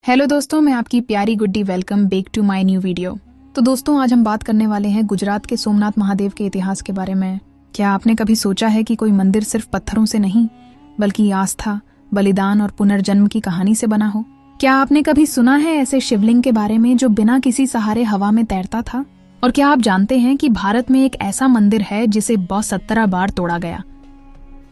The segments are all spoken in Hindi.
हेलो दोस्तों, मैं आपकी प्यारी Guddi welcome back to my new video. तो दोस्तों, आज हम बात करने वाले हैं गुजरात के सोमनाथ महादेव के इतिहास के बारे में। क्या आपने कभी सोचा है कि कोई मंदिर सिर्फ पत्थरों से नहीं बल्कि आस्था, बलिदान और पुनर्जन्म की कहानी से बना हो? क्या आपने कभी सुना है ऐसे शिवलिंग के बारे में जो बिना किसी सहारे हवा में तैरता था? और क्या आप जानते हैं कि भारत में एक ऐसा मंदिर है जिसे 17 बार तोड़ा गया,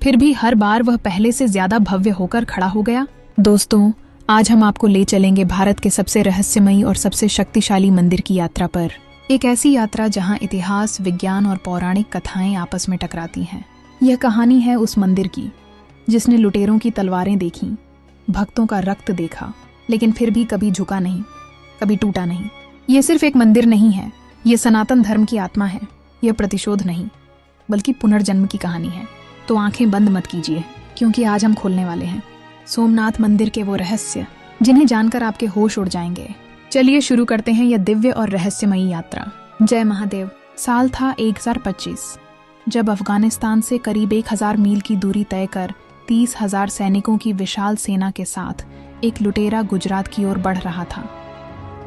फिर भी हर बार वह पहले से ज्यादा भव्य होकर खड़ा हो गया? दोस्तों, आज हम आपको ले चलेंगे भारत के सबसे रहस्यमयी और सबसे शक्तिशाली मंदिर की यात्रा पर। एक ऐसी यात्रा जहां इतिहास, विज्ञान और पौराणिक कथाएं आपस में टकराती हैं। यह कहानी है उस मंदिर की जिसने लुटेरों की तलवारें देखी, भक्तों का रक्त देखा, लेकिन फिर भी कभी झुका नहीं, कभी टूटा नहीं। यह सिर्फ एक मंदिर नहीं है, यह सनातन धर्म की आत्मा है। यह प्रतिशोध नहीं बल्कि पुनर्जन्म की कहानी है। तो आंखें बंद मत कीजिए, क्योंकि आज हम खोलने वाले हैं सोमनाथ मंदिर के वो रहस्य जिन्हें जानकर आपके होश उड़ जाएंगे। चलिए शुरू करते हैं यह दिव्य और रहस्यमयी यात्रा। जय महादेव। साल था 1025, जब अफगानिस्तान से करीब 1000 मील की दूरी तय कर 30,000 सैनिकों की विशाल सेना के साथ एक लुटेरा गुजरात की ओर बढ़ रहा था।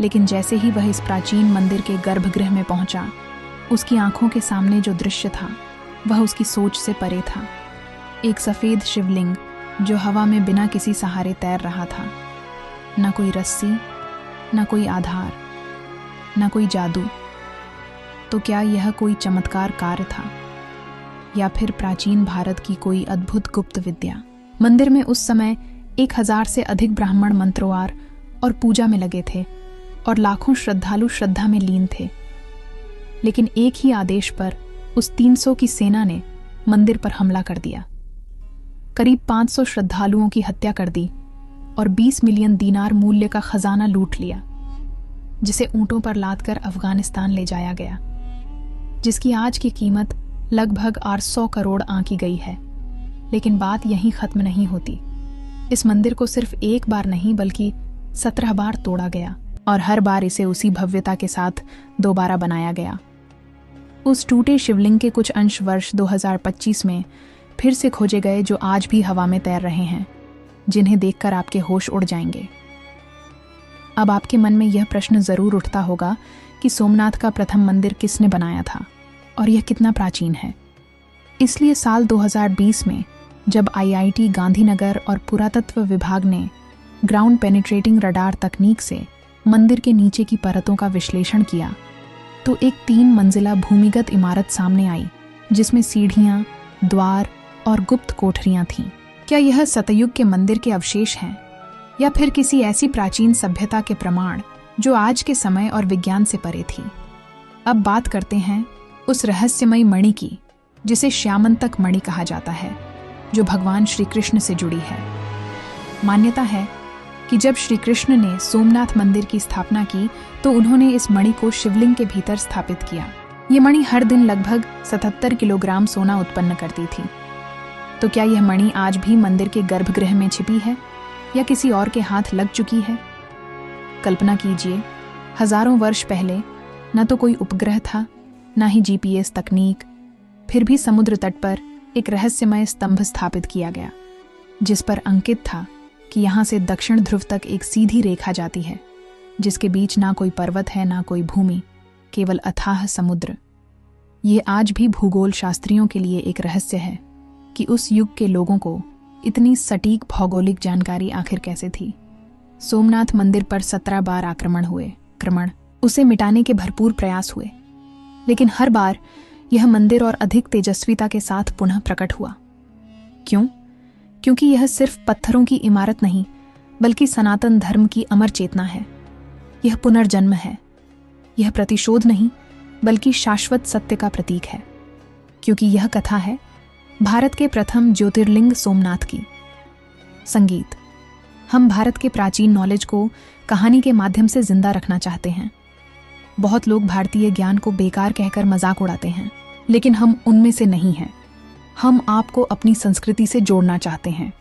लेकिन जैसे ही वह इस प्राचीन मंदिर के गर्भगृह में पहुंचा, उसकी आंखों के सामने जो दृश्य था वह उसकी सोच से परे था। एक सफेद शिवलिंग जो हवा में बिना किसी सहारे तैर रहा था। न कोई रस्सी, न कोई आधार, न कोई जादू। तो क्या यह कोई चमत्कार कार्य था या फिर प्राचीन भारत की कोई अद्भुत गुप्त विद्या? मंदिर में उस समय 1000 से अधिक ब्राह्मण मंत्रोवार और पूजा में लगे थे और लाखों श्रद्धालु श्रद्धा में लीन थे। लेकिन एक ही आदेश पर उस 300 की सेना ने मंदिर पर हमला कर दिया, करीब 500 श्रद्धालुओं की हत्या कर दी और 20 मिलियन दीनार मूल्य का खजाना लूट लिया, जिसे ऊंटों पर लादकर अफगानिस्तान ले जाया गया, जिसकी आज की कीमत लगभग 800 करोड़ आंकी गई है। लेकिन बात यहीं खत्म नहीं होती। इस मंदिर को सिर्फ एक बार नहीं बल्कि 17 बार तोड़ा गया और हर बार इसे उसी भव्यता के साथ दोबारा बनाया गया। उस टूटे शिवलिंग के कुछ अंश वर्ष 2025 में फिर से खोजे गए, जो आज भी हवा में तैर रहे हैं, जिन्हें देखकर आपके होश उड़ जाएंगे। अब आपके मन में यह प्रश्न जरूर उठता होगा कि सोमनाथ का प्रथम मंदिर किसने बनाया था और यह कितना प्राचीन है। इसलिए साल 2020 में जब IIT गांधीनगर और पुरातत्व विभाग ने ग्राउंड पेनिट्रेटिंग रडार तकनीक से मंदिर के नीचे की परतों का विश्लेषण किया, तो एक 3 मंजिला भूमिगत इमारत सामने आई, जिसमें सीढ़ियां, द्वार और गुप्त कोठरियां थीं। क्या यह सतयुग के मंदिर के अवशेष हैं या फिर किसी ऐसी प्राचीन सभ्यता के प्रमाण जो आज के समय और विज्ञान से परे थी? अब बात करते हैं उस रहस्यमयी मणि की जिसे श्यामंतक मणि कहा जाता है, जो भगवान श्री कृष्ण से जुड़ी है। मान्यता है कि जब श्री कृष्ण ने सोमनाथ मंदिर की स्थापना की तो उन्होंने इस मणि को शिवलिंग के भीतर स्थापित किया। ये मणि हर दिन लगभग 77 किलोग्राम सोना उत्पन्न करती थी। तो क्या यह मणि आज भी मंदिर के गर्भगृह में छिपी है या किसी और के हाथ लग चुकी है? कल्पना कीजिए, हजारों वर्ष पहले न तो कोई उपग्रह था, न ही GPS तकनीक, फिर भी समुद्र तट पर एक रहस्यमय स्तंभ स्थापित किया गया, जिस पर अंकित था कि यहाँ से दक्षिण ध्रुव तक एक सीधी रेखा जाती है, जिसके बीच ना कोई पर्वत है, ना कोई भूमि, केवल अथाह समुद्र। ये आज भी भूगोल शास्त्रियों के लिए एक रहस्य है कि उस युग के लोगों को इतनी सटीक भौगोलिक जानकारी आखिर कैसे थी। सोमनाथ मंदिर पर 17 बार आक्रमण हुए, उसे मिटाने के भरपूर प्रयास हुए, लेकिन हर बार यह मंदिर और अधिक तेजस्विता के साथ पुनः प्रकट हुआ। क्यों? क्योंकि यह सिर्फ पत्थरों की इमारत नहीं बल्कि सनातन धर्म की अमर चेतना है। यह पुनर्जन्म है। यह प्रतिशोध नहीं बल्कि शाश्वत सत्य का प्रतीक है, क्योंकि यह कथा है भारत के प्रथम ज्योतिर्लिंग सोमनाथ की। संगीत। हम भारत के प्राचीन नॉलेज को कहानी के माध्यम से जिंदा रखना चाहते हैं। बहुत लोग भारतीय ज्ञान को बेकार कहकर मजाक उड़ाते हैं, लेकिन हम उनमें से नहीं हैं। हम आपको अपनी संस्कृति से जोड़ना चाहते हैं।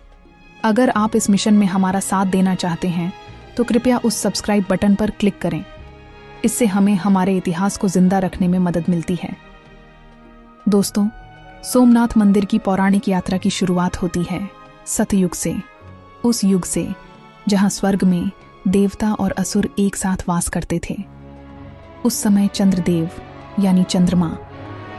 अगर आप इस मिशन में हमारा साथ देना चाहते हैं तो कृपया उस सब्सक्राइब बटन पर क्लिक करें। इससे हमें हमारे इतिहास को जिंदा रखने में मदद मिलती है। दोस्तों, सोमनाथ मंदिर की पौराणिक यात्रा की शुरुआत होती है सतयुग से, उस युग से जहां स्वर्ग में देवता और असुर एक साथ वास करते थे। उस समय चंद्रदेव यानी चंद्रमा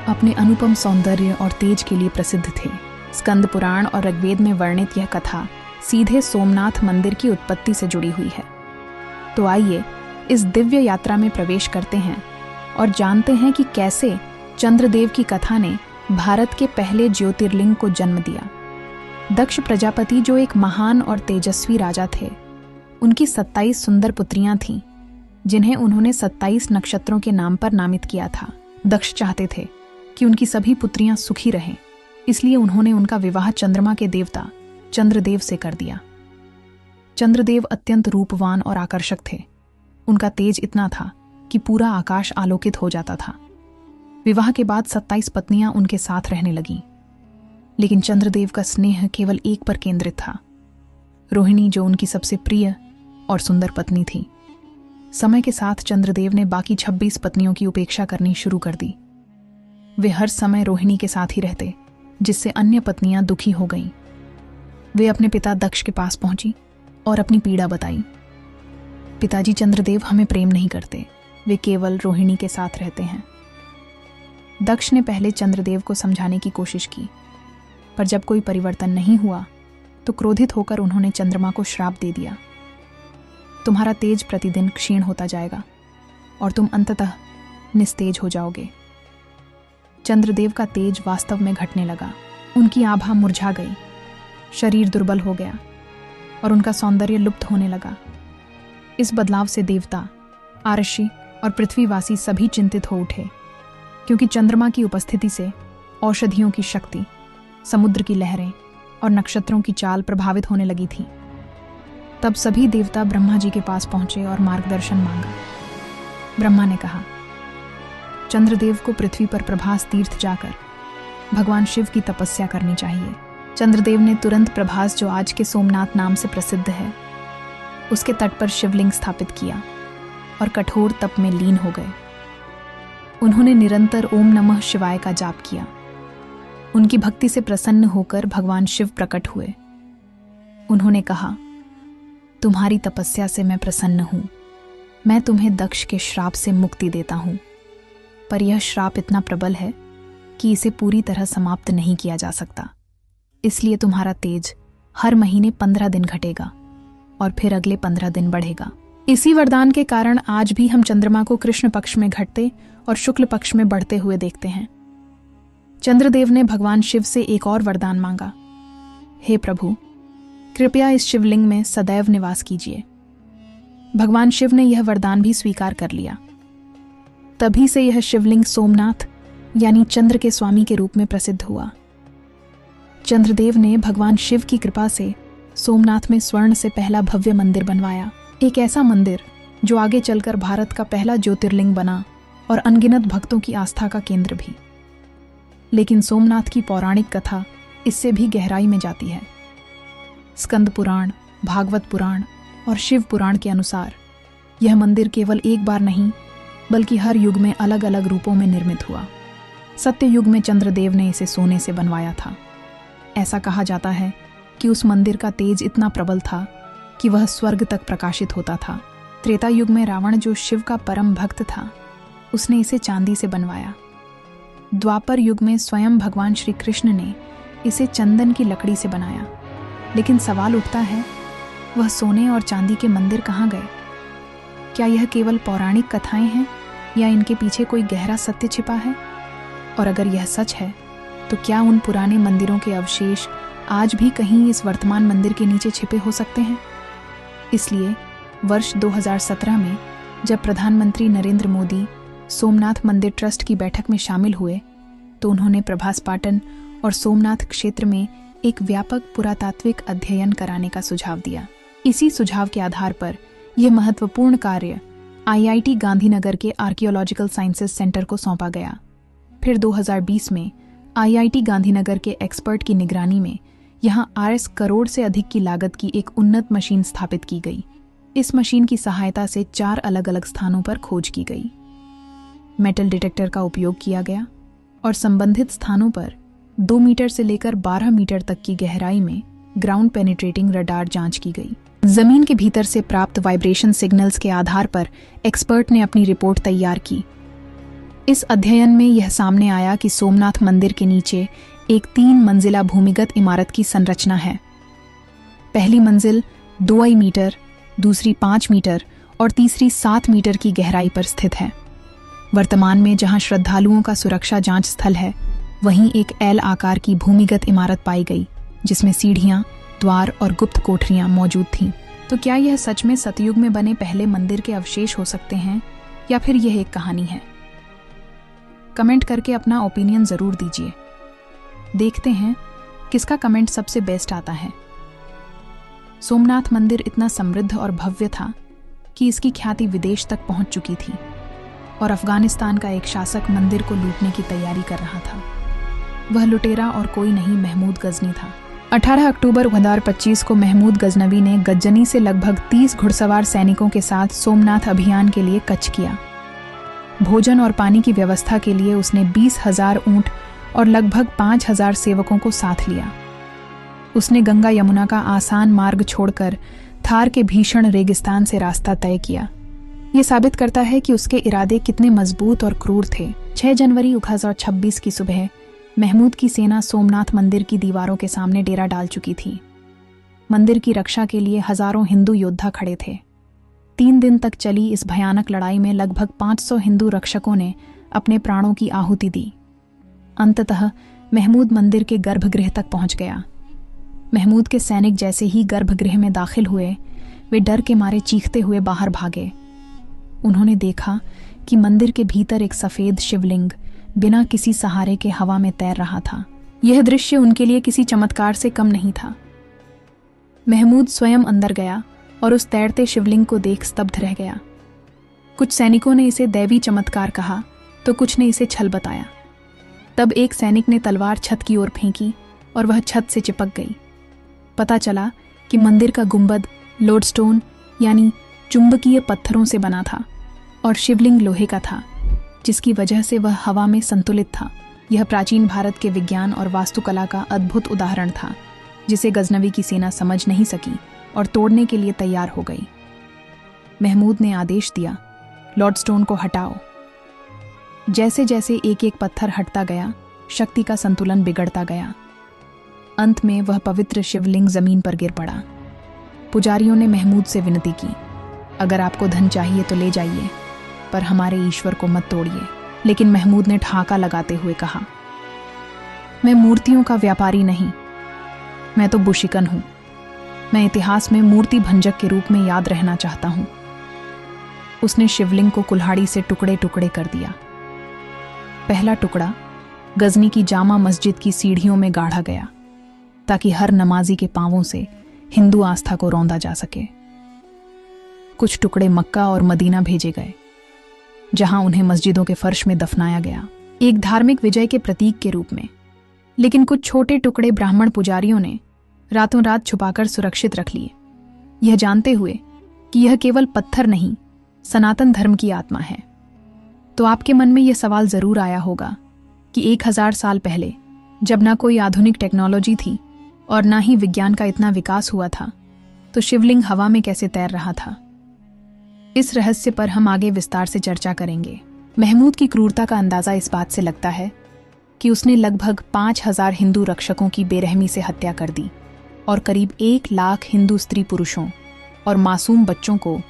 अपने अनुपम सौंदर्य और तेज के लिए प्रसिद्ध थे। स्कंद पुराण और ऋग्वेद में वर्णित यह कथा सीधे सोमनाथ मंदिर की उत्पत्ति से जुड़ी हुई है। तो आइए इस दिव्य यात्रा में प्रवेश करते हैं और जानते हैं कि कैसे चंद्रदेव की कथा ने भारत के पहले ज्योतिर्लिंग को जन्म दिया। दक्ष प्रजापति जो एक महान और तेजस्वी राजा थे, उनकी 27 सुंदर पुत्रियां थीं, जिन्हें उन्होंने 27 नक्षत्रों के नाम पर नामित किया था। दक्ष चाहते थे कि उनकी सभी पुत्रियां सुखी रहें, इसलिए उन्होंने उनका विवाह चंद्रमा के देवता चंद्रदेव से कर दिया। चंद्रदेव अत्यंत रूपवान और आकर्षक थे। उनका तेज इतना था कि पूरा आकाश आलोकित हो जाता था। विवाह के बाद 27 पत्नियां उनके साथ रहने लगीं, लेकिन चंद्रदेव का स्नेह केवल एक पर केंद्रित था, रोहिणी, जो उनकी सबसे प्रिय और सुंदर पत्नी थी। समय के साथ चंद्रदेव ने बाकी 26 पत्नियों की उपेक्षा करनी शुरू कर दी। वे हर समय रोहिणी के साथ ही रहते, जिससे अन्य पत्नियां दुखी हो गईं। वे अपने पिता दक्ष के पास पहुंची और अपनी पीड़ा बताई। पिताजी, चंद्रदेव हमें प्रेम नहीं करते, वे केवल रोहिणी के साथ रहते हैं। दक्ष ने पहले चंद्रदेव को समझाने की कोशिश की, पर जब कोई परिवर्तन नहीं हुआ तो क्रोधित होकर उन्होंने चंद्रमा को श्राप दे दिया। तुम्हारा तेज प्रतिदिन क्षीण होता जाएगा और तुम अंततः निस्तेज हो जाओगे। चंद्रदेव का तेज वास्तव में घटने लगा। उनकी आभा मुरझा गई, शरीर दुर्बल हो गया और उनका सौंदर्य लुप्त होने लगा। इस बदलाव से देवता, आरषि और पृथ्वीवासी सभी चिंतित हो उठे, क्योंकि चंद्रमा की उपस्थिति से औषधियों की शक्ति, समुद्र की लहरें और नक्षत्रों की चाल प्रभावित होने लगी थी। तब सभी देवता ब्रह्मा जी के पास पहुंचे और मार्गदर्शन मांगा। ब्रह्मा ने कहा, चंद्रदेव को पृथ्वी पर प्रभास तीर्थ जाकर भगवान शिव की तपस्या करनी चाहिए। चंद्रदेव ने तुरंत प्रभास, जो आज के सोमनाथ नाम से प्रसिद्ध है, उसके तट पर शिवलिंग स्थापित किया और कठोर तप में लीन हो गए। उन्होंने निरंतर ओम नमः शिवाय का जाप किया। उनकी भक्ति से प्रसन्न होकर भगवान शिव प्रकट हुए। उन्होंने कहा, तुम्हारी तपस्या से मैं प्रसन्न हूं। मैं तुम्हें दक्ष के श्राप से मुक्ति देता हूं, पर यह श्राप इतना प्रबल है कि इसे पूरी तरह समाप्त नहीं किया जा सकता। इसलिए तुम्हारा तेज हर महीने 15 दिन घटेगा और फिर अगले 15 दिन बढ़ेगा। इसी वरदान के कारण आज भी हम चंद्रमा को कृष्ण पक्ष में घटते और शुक्ल पक्ष में बढ़ते हुए देखते हैं। चंद्रदेव ने भगवान शिव से एक और वरदान मांगा, हे प्रभु, कृपया इस शिवलिंग में सदैव निवास कीजिए। भगवान शिव ने यह वरदान भी स्वीकार कर लिया। तभी से यह शिवलिंग सोमनाथ यानी चंद्र के स्वामी के रूप में प्रसिद्ध हुआ। चंद्रदेव ने भगवान शिव की कृपा से सोमनाथ में स्वर्ण से पहला भव्य मंदिर बनवाया, एक ऐसा मंदिर जो आगे चलकर भारत का पहला ज्योतिर्लिंग बना और अनगिनत भक्तों की आस्था का केंद्र भी। लेकिन सोमनाथ की पौराणिक कथा इससे भी गहराई में जाती है। स्कंद पुराण, भागवत पुराण और शिव पुराण के अनुसार यह मंदिर केवल एक बार नहीं, बल्कि हर युग में अलग अलग रूपों में निर्मित हुआ। सत्य युग में चंद्रदेव ने इसे सोने से बनवाया था। ऐसा कहा जाता है कि उस मंदिर का तेज इतना प्रबल था कि वह स्वर्ग तक प्रकाशित होता था। त्रेता युग में रावण, जो शिव का परम भक्त था, उसने इसे चांदी से बनवाया। द्वापर युग में स्वयं भगवान श्री कृष्ण ने इसे चंदन की लकड़ी से बनाया। लेकिन सवाल उठता है, वह सोने और चांदी के मंदिर कहाँ गए? क्या यह केवल पौराणिक कथाएं हैं या इनके पीछे कोई गहरा सत्य छिपा है? और अगर यह सच है, तो क्या उन पुराने मंदिरों के अवशेष आज भी कहीं इस वर्तमान मंदिर के नीचे छिपे हो सकते हैं? इसलिए वर्ष 2017 में जब प्रधानमंत्री नरेंद्र मोदी सोमनाथ मंदिर ट्रस्ट की बैठक में शामिल हुए, तो उन्होंने प्रभास पाटन और सोमनाथ क्षेत्र में एक व्यापक पुरातात्विक अध्ययन कराने का सुझाव दिया। इसी सुझाव के आधार पर यह महत्वपूर्ण कार्य IIT गांधीनगर के आर्कियोलॉजिकल साइंसेज सेंटर को सौंपा गया। फिर 2020 में IIT गांधीनगर के एक्सपर्ट की निगरानी में यहां RS करोड़ से अधिक की लागत की एक उन्नत मशीन स्थापित की गई। इस मशीन की सहायता से 4 अलग अलग स्थानों पर खोज की गई। मेटल डिटेक्टर का उपयोग किया गया और संबंधित स्थानों पर 2 मीटर से लेकर 12 मीटर तक की गहराई में ग्राउंड पेनिट्रेटिंग रडार जांच की गई। जमीन के भीतर से प्राप्त वाइब्रेशन सिग्नल्स के आधार पर एक्सपर्ट ने अपनी रिपोर्ट तैयार की। इस अध्ययन में यह सामने आया कि सोमनाथ मंदिर के नीचे एक 3 मंजिला भूमिगत इमारत की संरचना है। पहली मंजिल 2 मीटर, दूसरी 5 मीटर और तीसरी 7 मीटर की गहराई पर स्थित है। वर्तमान में जहां श्रद्धालुओं का सुरक्षा जांच स्थल है, वहीं एक एल आकार की भूमिगत इमारत पाई गई, जिसमें सीढ़ियां, द्वार और गुप्त कोठरियां मौजूद थीं। तो क्या यह सच में सतयुग में बने पहले मंदिर के अवशेष हो सकते हैं, या फिर यह एक कहानी है? कमेंट करके अपना ओपिनियन जरूर दीजिए। देखते हैं किसका कमेंट सबसे बेस्ट आता है। सोमनाथ मंदिर इतना समृद्ध और भव्य था कि इसकी ख्याति विदेश तक पहुंच चुकी थी, और अफगानिस्तान का एक शासक मंदिर को लूटने की तैयारी कर रहा था। वह लुटेरा और कोई नहीं, महमूद गजनी था। 18 अक्टूबर 2025 को महमूद गजनवी ने गजनी से लगभग 30 घुड़सवार सैनिकों के साथ सोमनाथ अभियान के लिए कूच किया। भोजन और पानी की व्यवस्था के लिए उसने 20,000 ऊंट और लगभग 5,000 सेवकों को साथ लिया। उसने गंगा यमुना का आसान मार्ग छोड़कर थार के भीषण रेगिस्तान से रास्ता तय किया। ये साबित करता है कि उसके इरादे कितने मजबूत और क्रूर थे। 6 जनवरी 2026 की सुबह महमूद की सेना सोमनाथ मंदिर की दीवारों के सामने डेरा डाल चुकी थी। मंदिर की रक्षा के लिए हजारों हिंदू योद्धा खड़े थे। 3 दिन तक चली इस भयानक लड़ाई में लगभग 500 हिंदू रक्षकों ने अपने प्राणों की आहुति दी। अंततः महमूद मंदिर के गर्भगृह तक पहुंच गया। महमूद के सैनिक जैसे ही गर्भगृह में दाखिल हुए, वे डर के मारे चीखते हुए बाहर भागे। उन्होंने देखा कि मंदिर के भीतर एक सफेद शिवलिंग बिना किसी सहारे के हवा में तैर रहा था। यह दृश्य उनके लिए किसी चमत्कार से कम नहीं था। महमूद स्वयं अंदर गया और उस तैरते शिवलिंग को देख स्तब्ध रह गया। कुछ सैनिकों ने इसे दैवी चमत्कार कहा, तो कुछ ने इसे छल बताया। तब एक सैनिक ने तलवार छत की ओर फेंकी और वह छत से चिपक गई। पता चला कि मंदिर का गुंबद लोडस्टोन यानी चुंबकीय पत्थरों से बना था और शिवलिंग लोहे का था, जिसकी वजह से वह हवा में संतुलित था। यह प्राचीन भारत के विज्ञान और वास्तुकला का अद्भुत उदाहरण था, जिसे गजनवी की सेना समझ नहीं सकी और तोड़ने के लिए तैयार हो गई। महमूद ने आदेश दिया, लोडस्टोन को हटाओ। जैसे जैसे एक एक पत्थर हटता गया, शक्ति का संतुलन बिगड़ता गया। अंत में वह पवित्र शिवलिंग जमीन पर गिर पड़ा। पुजारियों ने महमूद से विनती की, अगर आपको धन चाहिए तो ले जाइए, पर हमारे ईश्वर को मत तोड़िए। लेकिन महमूद ने ठहाका लगाते हुए कहा, मैं मूर्तियों का व्यापारी नहीं, मैं तो बुशिकन हूं। मैं इतिहास में मूर्ति भंजक के रूप में याद रहना चाहता हूं। उसने शिवलिंग को कुल्हाड़ी से टुकड़े टुकड़े कर दिया। पहला टुकड़ा गजनी की जामा मस्जिद की सीढ़ियों में गाढ़ा गया, ताकि हर नमाजी के पांवों से हिंदू आस्था को रौंदा जा सके। कुछ टुकड़े मक्का और मदीना भेजे गए, जहां उन्हें मस्जिदों के फर्श में दफनाया गया, एक धार्मिक विजय के प्रतीक के रूप में। लेकिन कुछ छोटे टुकड़े ब्राह्मण पुजारियों ने रातों रात छुपाकर सुरक्षित रख लिए, यह जानते हुए कि यह केवल पत्थर नहीं, सनातन धर्म की आत्मा है। तो आपके मन में यह सवाल जरूर आया होगा कि 1000 साल पहले, जब ना कोई आधुनिक टेक्नोलॉजी थी और ना ही विज्ञान का इतना विकास हुआ था, तो शिवलिंग हवा में कैसे तैर रहा था? इस रहस्य पर हम आगे विस्तार से चर्चा करेंगे। महमूद की क्रूरता का अंदाजा इस बात से लगता है कि उसने लगभग 5000 हिंदू रक्षकों की बेरहमी से हत्या कर दी और करीब 1 लाख हिंदू स्त्री पुरुषों और मासूम बच्चों को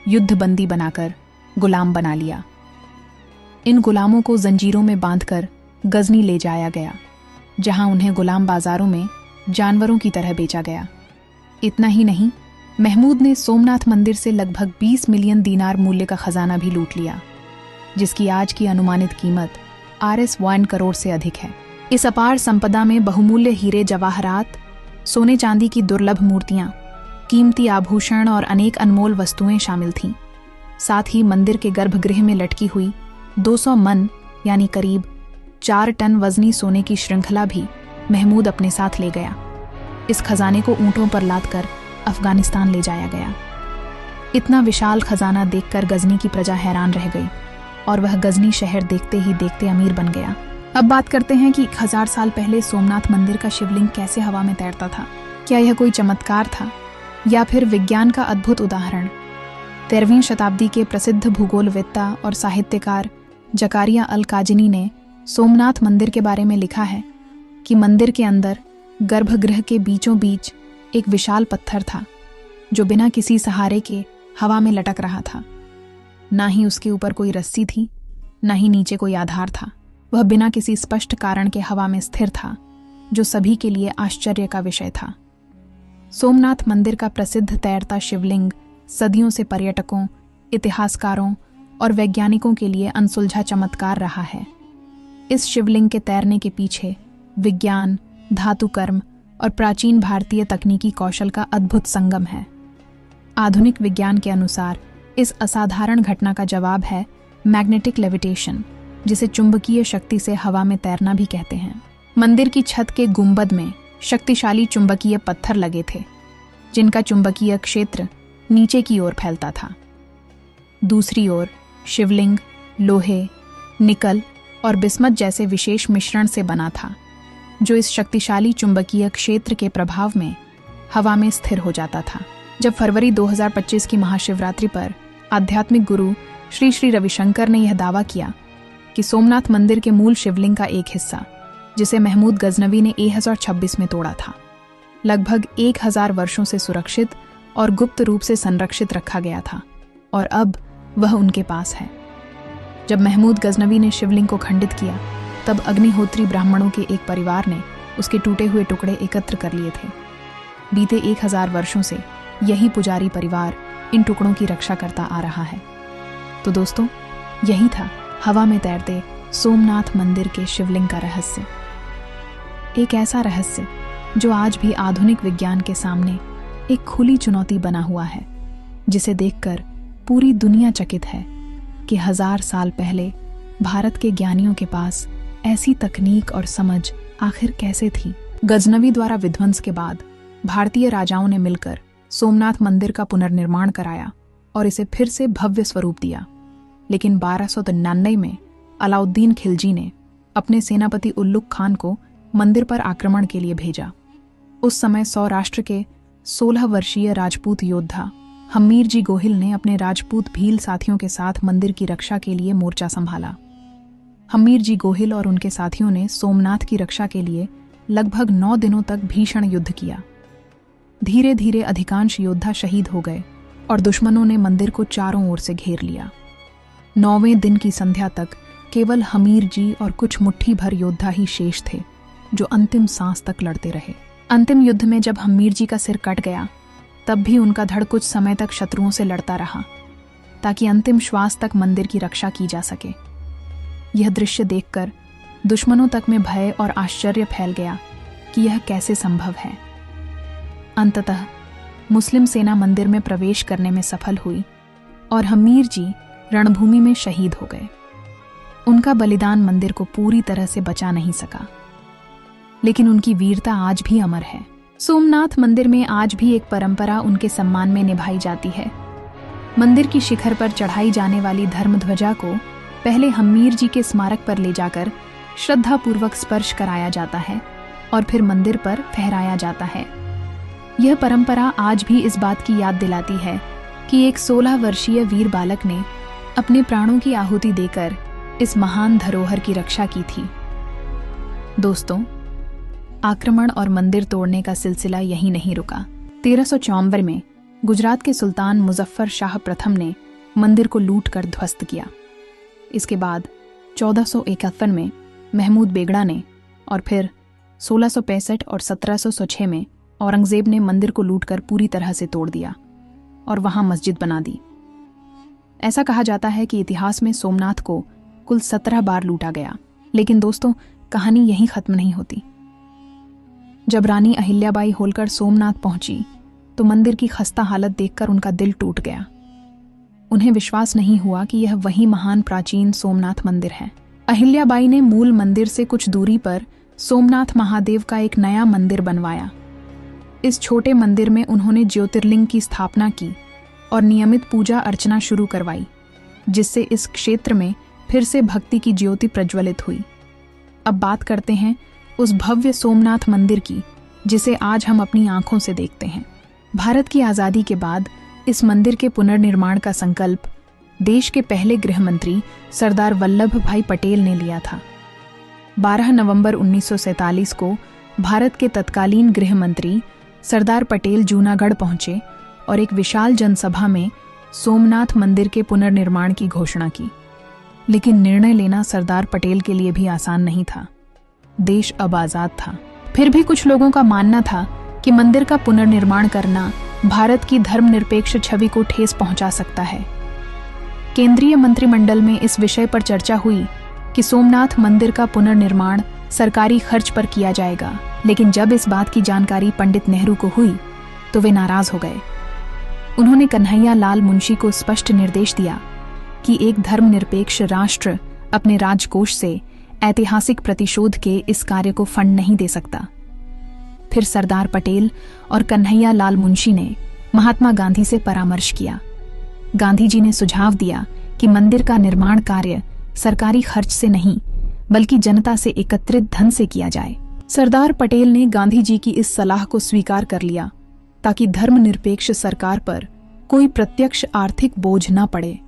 युद्धबंदी बनाकर गुलाम बना लिया। इन गुलामों को जंजीरों में बांधकर गजनी ले जाया गया, जहां उन्हें गुलाम बाजारों में जानवरों की तरह बेचा गया। इतना ही नहीं, महमूद ने सोमनाथ मंदिर से लगभग 20 मिलियन दीनार मूल्य का खजाना भी लूट लिया, जिसकी आज की अनुमानित कीमत Rs 1 करोड़ से अधिक है। इस अपार संपदा में बहुमूल्य हीरे जवाहरात, सोने चांदी की दुर्लभ मूर्तियां, कीमती आभूषण और अनेक अनमोल वस्तुएं शामिल थीं। साथ ही मंदिर के गर्भगृह में लटकी हुई 200 मन यानी करीब 4 टन वजनी सोने की श्रृंखला भी महमूद अपने साथ ले गया। इस खजाने को ऊंटों पर लादकर अफगानिस्तान ले जाया गया। इतना विशाल खजाना देखकर गजनी की प्रजा हैरान रह गई और वह गजनी शहर देखते ही देखते अमीर बन गया। अब बात करते हैं कि 1000 साल पहले सोमनाथ मंदिर का शिवलिंग कैसे हवा में तैरता था। क्या यह कोई चमत्कार था या फिर विज्ञान का अद्भुत उदाहरण। 13वीं शताब्दी के प्रसिद्ध भूगोलवेत्ता और साहित्यकार जकारिया अल काजिनी ने सोमनाथ मंदिर के बारे में लिखा है कि मंदिर के अंदर गर्भगृह के बीचों बीच एक विशाल पत्थर था जो बिना किसी सहारे के हवा में लटक रहा था। ना ही उसके ऊपर कोई रस्सी थी, ना ही नीचे कोई आधार था। वह बिना किसी स्पष्ट कारण के हवा में स्थिर था, जो सभी के लिए आश्चर्य का विषय था। सोमनाथ मंदिर का प्रसिद्ध तैरता शिवलिंग सदियों से पर्यटकों, इतिहासकारों और वैज्ञानिकों के लिए अनसुलझा चमत्कार रहा है। इस शिवलिंग के तैरने के पीछे विज्ञान, धातुकर्म और प्राचीन भारतीय तकनीकी कौशल का अद्भुत संगम है। आधुनिक विज्ञान के अनुसार इस असाधारण घटना का जवाब है मैग्नेटिक लेविटेशन, जिसे चुंबकीय शक्ति से हवा में तैरना भी कहते हैं। मंदिर की छत के गुंबद में शक्तिशाली चुंबकीय पत्थर लगे थे, जिनका चुंबकीय क्षेत्र नीचे की ओर फैलता था। दूसरी ओर शिवलिंग लोहे, निकल और बिस्मथ जैसे विशेष मिश्रण से बना था, जो इस शक्तिशाली चुंबकीय क्षेत्र के प्रभाव में हवा में स्थिर हो जाता था। जब फरवरी 2025 की महाशिवरात्रि पर आध्यात्मिक गुरु श्री श्री रविशंकर ने यह दावा किया कि सोमनाथ मंदिर के मूल शिवलिंग का एक हिस्सा, जिसे महमूद गजनवी ने 1026 में तोड़ा था, लगभग 1000 वर्षों से सुरक्षित और गुप्त रूप से संरक्षित रखा गया था और अब वह उनके पास है। जब महमूद गजनवी ने शिवलिंग को खंडित किया, तब अग्निहोत्री ब्राह्मणों के एक परिवार ने उसके टूटे हुए टुकड़े एकत्र कर लिए थे। बीते 1000 वर्षों से यही पुजारी परिवार इन टुकड़ों की रक्षा करता आ रहा है। तो दोस्तों, यही था हवा में तैरते सोमनाथ मंदिर के शिवलिंग का रहस्य। एक ऐसा रहस्य जो आज भी आधुनिक विज्ञान के सामने एक खुली चुनौती बना हुआ है, जिसे देखकर पूरी दुनिया चकित है कि 1000 साल पहले भारत के ज्ञानियों के पास ऐसी तकनीक और समझ आखिर कैसे थी। गजनवी द्वारा विध्वंस के बाद भारतीय राजाओं ने मिलकर सोमनाथ मंदिर का पुनर्निर्माण कराया और इसे फिर से भव्य स्वरूप दिया। लेकिन 1299 में अलाउद्दीन खिलजी ने अपने सेनापति उल्लुक खान को मंदिर पर आक्रमण के लिए भेजा। उस समय सौराष्ट्र के 16 वर्षीय राजपूत योद्धा हम्मीर जी गोहिल ने अपने राजपूत भील साथियों के साथ मंदिर की रक्षा के लिए मोर्चा संभाला। हम्मीर जी गोहिल और उनके साथियों ने सोमनाथ की रक्षा के लिए लगभग 9 दिनों तक भीषण युद्ध किया। धीरे धीरे अधिकांश योद्धा शहीद हो गए और दुश्मनों ने मंदिर को चारों ओर से घेर लिया। 9वें दिन की संध्या तक केवल हमीर जी और कुछ मुट्ठी भर योद्धा ही शेष थे, जो अंतिम सांस तक लड़ते रहे। अंतिम युद्ध में जब हमीर जी का सिर कट गया, तब भी उनका धड़ कुछ समय तक शत्रुओं से लड़ता रहा, ताकि अंतिम श्वास तक मंदिर की रक्षा की जा सके। यह दृश्य देखकर दुश्मनों तक में भय और आश्चर्य फैल गया कि यह कैसे संभव है। अंततः मुस्लिम सेना मंदिर में प्रवेश करने में सफल हुई और हमीर जी रणभूमि में शहीद हो गए। उनका बलिदान मंदिर को पूरी तरह से बचा नहीं सका, लेकिन उनकी वीरता आज भी अमर है। सोमनाथ मंदिर में आज भी एक परंपरा उनके सम्मान में निभाई जाती है। मंदिर की शिखर पर चढ़ाई जाने वाली धर्म ध्वजा को पहले हम्मीर जी के स्मारक पर ले जाकर श्रद्धापूर्वक स्पर्श कराया जाता है और फिर मंदिर पर फहराया जाता है। यह परंपरा आज भी इस बात की याद दिलाती है कि एक 16 वर्षीय वीर बालक ने अपने प्राणों की आहुति देकर इस महान धरोहर की रक्षा की थी। दोस्तों, आक्रमण और मंदिर तोड़ने का सिलसिला यहीं नहीं रुका। 1354 में गुजरात के सुल्तान मुजफ्फर शाह प्रथम ने मंदिर को लूट कर ध्वस्त किया। इसके बाद 1471 में महमूद बेगड़ा ने और फिर 1665 और 1706 में औरंगजेब ने मंदिर को लूटकर पूरी तरह से तोड़ दिया और वहां मस्जिद बना दी। ऐसा कहा जाता है कि इतिहास में सोमनाथ को कुल 17 बार लूटा गया। लेकिन दोस्तों, कहानी यहीं खत्म नहीं होती। जब रानी अहिल्याबाई होलकर सोमनाथ पहुंची तो मंदिर की खस्ता हालत देखकर उनका दिल टूट गया। उन्हें विश्वास नहीं हुआ कि यह वही महान प्राचीन सोमनाथ मंदिर है। अहिल्याबाई ने मूल मंदिर से कुछ दूरी पर सोमनाथ महादेव का एक नया मंदिर बनवाया। इस छोटे मंदिर में उन्होंने ज्योतिर्लिंग की स्थापना की और नियमित पूजा अर्चना शुरू करवाई, जिससे इस क्षेत्र में फिर से भक्ति की ज्योति प्रज्वलित हुई। अब बात करते हैं उस भव्य सोमनाथ मंदिर की, जिसे आज हम अपनी आंखों से देखते हैं। भारत की आज़ादी के बाद इस मंदिर के पुनर्निर्माण का संकल्प देश के पहले गृह मंत्री सरदार वल्लभ भाई पटेल ने लिया था। 12 नवंबर 1947 को भारत के तत्कालीन गृह मंत्री सरदार पटेल जूनागढ़ पहुंचे और एक विशाल जनसभा में सोमनाथ मंदिर के पुनर्निर्माण की घोषणा की। लेकिन निर्णय लेना सरदार पटेल के लिए भी आसान नहीं था। देश अब आज़ाद था। फिर भी कुछ लोगों का मानना था कि मंदिर का पुनर्निर्माण करना भारत की धर्मनिरपेक्ष छवि को ठेस पहुंचा सकता है। केंद्रीय मंत्रिमंडल में इस विषय पर चर्चा हुई कि सोमनाथ मंदिर का पुनर्निर्माण सरकारी खर्च पर किया जाएगा, लेकिन जब इस बात की जानकारी पंडित नेहरू को हुई तो वे नाराज हो गए। उन्होंने कन्हैया लाल मुंशी को स्पष्ट निर्देश दिया कि एक धर्मनिरपेक्ष राष्ट्र अपने राजकोष से ऐतिहासिक प्रतिशोध के इस कार्य को फंड नहीं दे सकता। फिर सरदार पटेल और कन्हैया लाल मुंशी ने महात्मा गांधी से परामर्श किया। गांधी जी ने सुझाव दिया कि मंदिर का निर्माण कार्य सरकारी खर्च से नहीं बल्कि जनता से एकत्रित धन से किया जाए। सरदार पटेल ने गांधी जी की इस सलाह को स्वीकार कर लिया ताकि धर्मनिरपेक्ष सरकार पर कोई प्रत्यक्ष आर्थिक बोझ न पड़े।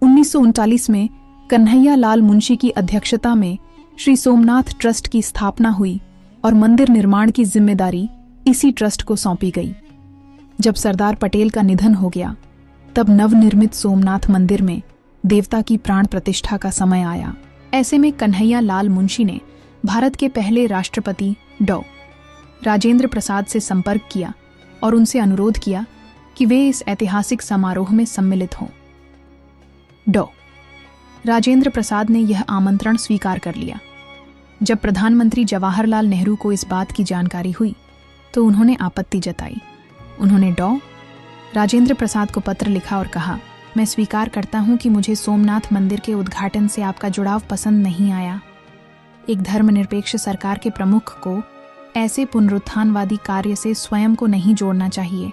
1939 में कन्हैया लाल मुंशी की अध्यक्षता में श्री सोमनाथ ट्रस्ट की स्थापना हुई और मंदिर निर्माण की जिम्मेदारी इसी ट्रस्ट को सौंपी गई। जब सरदार पटेल का निधन हो गया तब नवनिर्मित सोमनाथ मंदिर में देवता की प्राण प्रतिष्ठा का समय आया। ऐसे में कन्हैया लाल मुंशी ने भारत के पहले राष्ट्रपति डॉ. राजेंद्र प्रसाद से संपर्क किया और उनसे अनुरोध किया कि वे इस ऐतिहासिक समारोह में सम्मिलित हों। डॉ. राजेंद्र प्रसाद ने यह आमंत्रण स्वीकार कर लिया। जब प्रधानमंत्री जवाहरलाल नेहरू को इस बात की जानकारी हुई तो उन्होंने आपत्ति जताई। उन्होंने डॉ. राजेंद्र प्रसाद को पत्र लिखा और कहा, मैं स्वीकार करता हूं कि मुझे सोमनाथ मंदिर के उद्घाटन से आपका जुड़ाव पसंद नहीं आया। एक धर्मनिरपेक्ष सरकार के प्रमुख को ऐसे पुनरुत्थानवादी कार्य से स्वयं को नहीं जोड़ना चाहिए।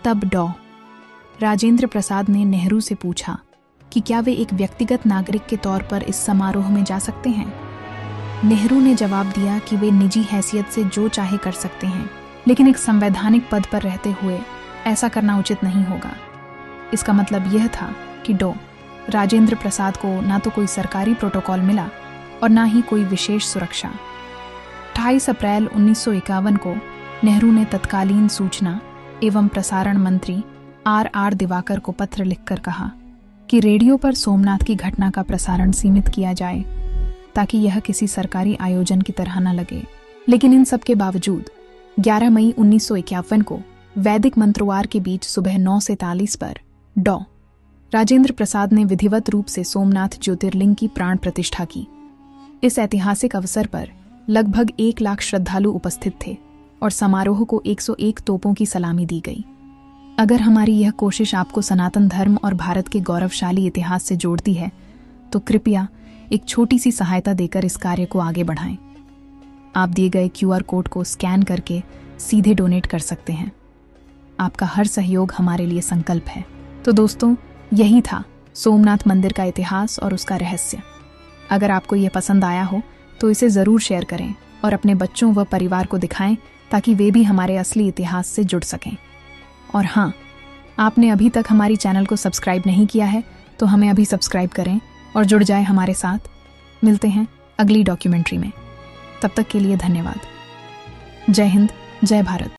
तब डॉ. राजेंद्र प्रसाद ने नेहरू से पूछा कि क्या वे एक व्यक्तिगत नागरिक के तौर पर इस समारोह में जा सकते हैं। नेहरू ने जवाब दिया कि वे निजी हैसियत से जो चाहे कर सकते हैं, लेकिन एक संवैधानिक पद पर रहते हुए ऐसा करना उचित नहीं होगा। इसका मतलब यह था कि डॉ. राजेंद्र प्रसाद को ना तो कोई सरकारी प्रोटोकॉल मिला और ना ही कोई विशेष सुरक्षा। 28 अप्रैल 1951 को नेहरू ने तत्कालीन सूचना एवं प्रसारण मंत्री R. दिवाकर को पत्र लिखकर कहा कि रेडियो पर सोमनाथ की घटना का प्रसारण सीमित किया जाए ताकि यह किसी सरकारी आयोजन की तरह न लगे। लेकिन इन सब के बावजूद 11 मई 1951 को वैदिक मंत्रवार के बीच सुबह 9:43 पर डॉ. राजेंद्र प्रसाद ने विधिवत रूप से सोमनाथ ज्योतिर्लिंग की प्राण प्रतिष्ठा की। इस ऐतिहासिक अवसर पर लगभग 1 लाख श्रद्धालु उपस्थित थे और समारोह को 101 तोपों की सलामी दी गई। अगर हमारी यह कोशिश आपको सनातन धर्म और भारत के गौरवशाली इतिहास से जोड़ती है तो कृपया एक छोटी सी सहायता देकर इस कार्य को आगे बढ़ाएं। आप दिए गए QR कोड को स्कैन करके सीधे डोनेट कर सकते हैं। आपका हर सहयोग हमारे लिए संकल्प है। तो दोस्तों, यही था सोमनाथ मंदिर का इतिहास और उसका रहस्य। अगर आपको यह पसंद आया हो तो इसे ज़रूर शेयर करें और अपने बच्चों व परिवार को दिखाएं ताकि वे भी हमारे असली इतिहास से जुड़ सकें। और हाँ, आपने अभी तक हमारी चैनल को सब्सक्राइब नहीं किया है तो हमें अभी सब्सक्राइब करें और जुड़ जाएं हमारे साथ। मिलते हैं अगली डॉक्यूमेंट्री में। तब तक के लिए धन्यवाद। जय हिंद, जय भारत।